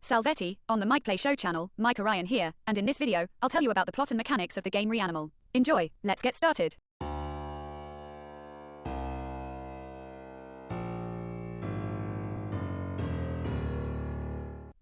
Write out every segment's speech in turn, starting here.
Salvete, on the MikePlayShow channel, MikeOrion here, and in this video, I'll tell you about the plot and mechanics of the game Reanimal. Enjoy, let's get started.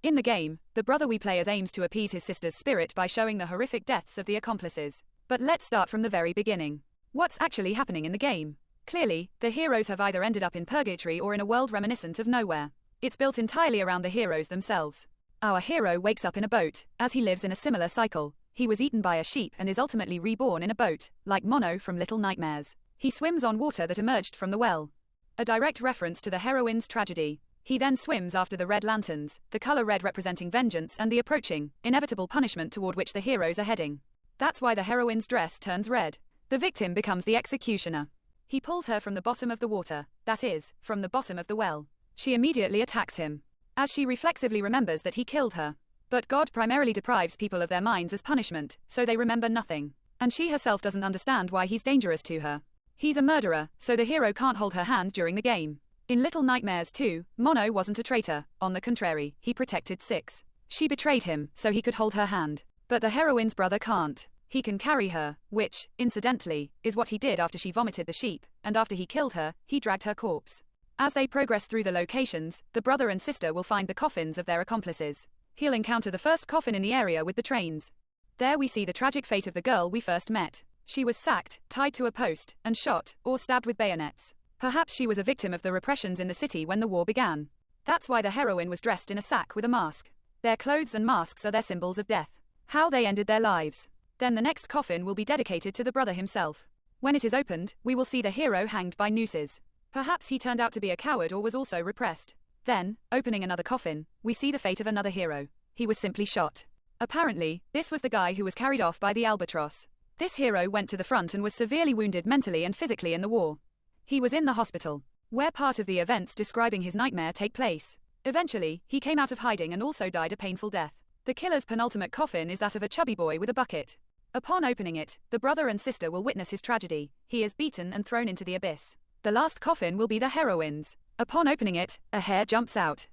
In the game, the brother we play as aims to appease his sister's spirit by showing the horrific deaths of the accomplices. But let's start from the very beginning. What's actually happening in the game? Clearly, the heroes have either ended up in purgatory or in a world reminiscent of nowhere. It's built entirely around the heroes themselves. Our hero wakes up in a boat, as he lives in a similar cycle. He was eaten by a sheep and is ultimately reborn in a boat, like Mono from Little Nightmares. He swims on water that emerged from the well. A direct reference to the heroine's tragedy. He then swims after the red lanterns, the color red representing vengeance and the approaching, inevitable punishment toward which the heroes are heading. That's why the heroine's dress turns red. The victim becomes the executioner. He pulls her from the bottom of the water, that is, from the bottom of the well. She immediately attacks him, as she reflexively remembers that he killed her. But God primarily deprives people of their minds as punishment, so they remember nothing. And she herself doesn't understand why he's dangerous to her. He's a murderer, so the hero can't hold her hand during the game. In Little Nightmares 2, Mono wasn't a traitor. On the contrary, he protected Six. She betrayed him, so he could hold her hand. But the heroine's brother can't. He can carry her, which, incidentally, is what he did after she vomited the sheep, and after he killed her, he dragged her corpse. As they progress through the locations, the brother and sister will find the coffins of their accomplices. He'll encounter the first coffin in the area with the trains. There we see the tragic fate of the girl we first met. She was sacked, tied to a post, and shot, or stabbed with bayonets. Perhaps she was a victim of the repressions in the city when the war began. That's why the heroine was dressed in a sack with a mask. Their clothes and masks are their symbols of death. How they ended their lives. Then the next coffin will be dedicated to the brother himself. When it is opened, we will see the hero hanged by nooses. Perhaps he turned out to be a coward or was also repressed. Then, opening another coffin, we see the fate of another hero. He was simply shot. Apparently, this was the guy who was carried off by the albatross. This hero went to the front and was severely wounded mentally and physically in the war. He was in the hospital, where part of the events describing his nightmare take place. Eventually, he came out of hiding and also died a painful death. The killer's penultimate coffin is that of a chubby boy with a bucket. Upon opening it, the brother and sister will witness his tragedy. He is beaten and thrown into the abyss. The last coffin will be the heroine's. Upon opening it, a hair jumps out,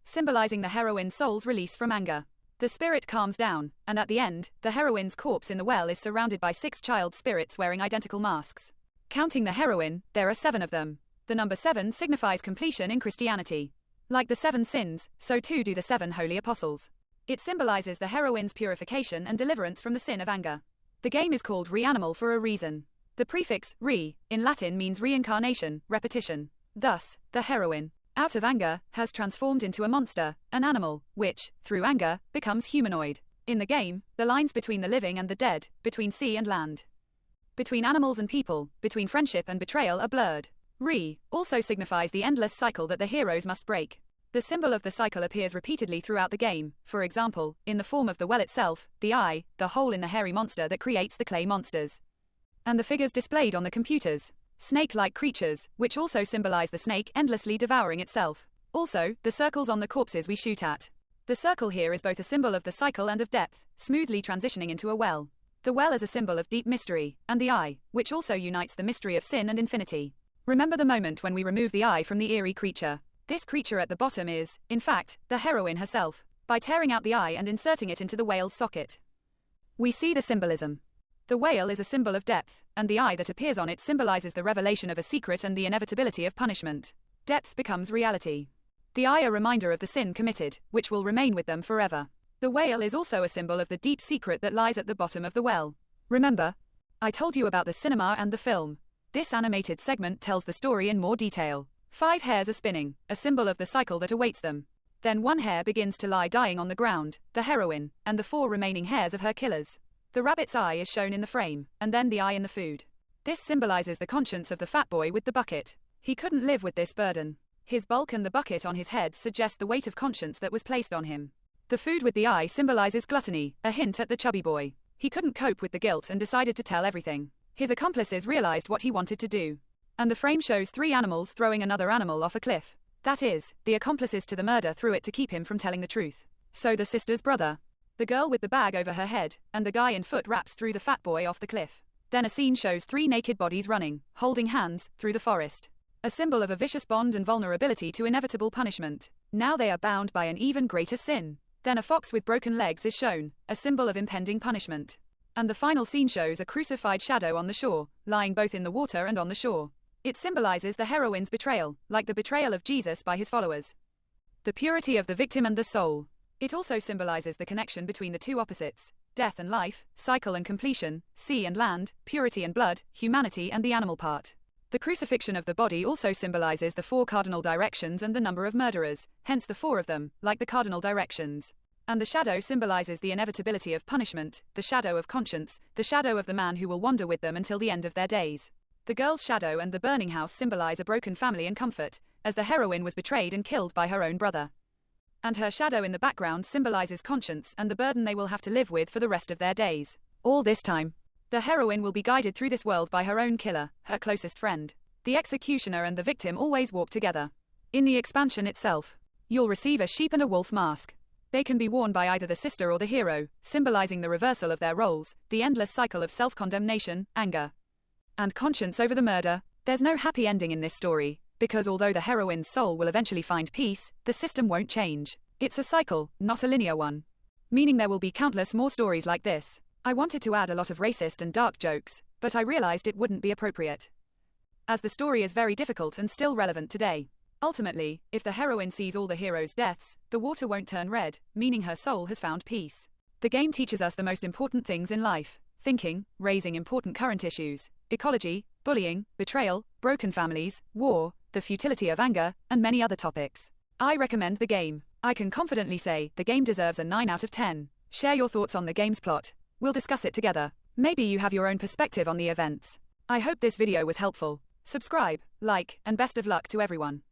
symbolizing the heroine's soul's release from anger. The spirit calms down, and at the end, the heroine's corpse in the well is surrounded by 6 child spirits wearing identical masks. Counting the heroine, there are 7 of them. The number 7 signifies completion in Christianity. Like the 7 sins, so too do the 7 holy apostles. It symbolizes the heroine's purification and deliverance from the sin of anger. The game is called Reanimal for a reason. The prefix, re, in Latin means reincarnation, repetition. Thus, the heroine, out of anger, has transformed into a monster, an animal, which, through anger, becomes humanoid. In the game, the lines between the living and the dead, between sea and land, between animals and people, between friendship and betrayal are blurred. Re also signifies the endless cycle that the heroes must break. The symbol of the cycle appears repeatedly throughout the game, for example, in the form of the well itself, the eye, the hole in the hairy monster that creates the clay monsters, and the figures displayed on the computers. Snake-like creatures, which also symbolize the snake endlessly devouring itself. Also, the circles on the corpses we shoot at. The circle here is both a symbol of the cycle and of depth, smoothly transitioning into a well. The well is a symbol of deep mystery, and the eye, which also unites the mystery of sin and infinity. Remember the moment when we remove the eye from the eerie creature. This creature at the bottom is, in fact, the heroine herself. By tearing out the eye and inserting it into the whale's socket, we see the symbolism. The whale is a symbol of depth, and the eye that appears on it symbolizes the revelation of a secret and the inevitability of punishment. Depth becomes reality. The eye a reminder of the sin committed, which will remain with them forever. The whale is also a symbol of the deep secret that lies at the bottom of the well. Remember, I told you about the cinema and the film. This animated segment tells the story in more detail. 5 hairs are spinning, a symbol of the cycle that awaits them. Then 1 hair begins to lie dying on the ground, the heroine, and the 4 remaining hairs of her killers. The rabbit's eye is shown in the frame, and then the eye in the food. This symbolizes the conscience of the fat boy with the bucket. He couldn't live with this burden. His bulk and the bucket on his head suggest the weight of conscience that was placed on him. The food with the eye symbolizes gluttony, a hint at the chubby boy. He couldn't cope with the guilt and decided to tell everything. His accomplices realized what he wanted to do. And the frame shows 3 animals throwing another animal off a cliff. That is, the accomplices to the murder threw it to keep him from telling the truth. So the sister's brother, the girl with the bag over her head, and the guy in foot wraps threw the fat boy off the cliff. Then a scene shows 3 naked bodies running, holding hands, through the forest. A symbol of a vicious bond and vulnerability to inevitable punishment. Now they are bound by an even greater sin. Then a fox with broken legs is shown, a symbol of impending punishment. And the final scene shows a crucified shadow on the shore, lying both in the water and on the shore. It symbolizes the heroine's betrayal, like the betrayal of Jesus by his followers. The purity of the victim and the soul. It also symbolizes the connection between the two opposites, death and life, cycle and completion, sea and land, purity and blood, humanity and the animal part. The crucifixion of the body also symbolizes the 4 cardinal directions and the number of murderers, hence the 4 of them, like the cardinal directions. And the shadow symbolizes the inevitability of punishment, the shadow of conscience, the shadow of the man who will wander with them until the end of their days. The girl's shadow and the burning house symbolize a broken family and comfort, as the heroine was betrayed and killed by her own brother. And her shadow in the background symbolizes conscience and the burden they will have to live with for the rest of their days. All this time, the heroine will be guided through this world by her own killer, her closest friend. The executioner and the victim always walk together. In the expansion itself, you'll receive a sheep and a wolf mask. They can be worn by either the sister or the hero, symbolizing the reversal of their roles, the endless cycle of self-condemnation, anger, and conscience over the murder. There's no happy ending in this story, because although the heroine's soul will eventually find peace, the system won't change. It's a cycle, not a linear one. Meaning there will be countless more stories like this. I wanted to add a lot of racist and dark jokes, but I realized it wouldn't be appropriate, as the story is very difficult and still relevant today. Ultimately, if the heroine sees all the heroes' deaths, the water won't turn red, meaning her soul has found peace. The game teaches us the most important things in life: thinking, raising important current issues, ecology, bullying, betrayal, broken families, war, the futility of anger, and many other topics. I recommend the game. I can confidently say the game deserves a 9 out of 10. Share your thoughts on the game's plot. We'll discuss it together. Maybe you have your own perspective on the events. I hope this video was helpful. Subscribe, like, and best of luck to everyone.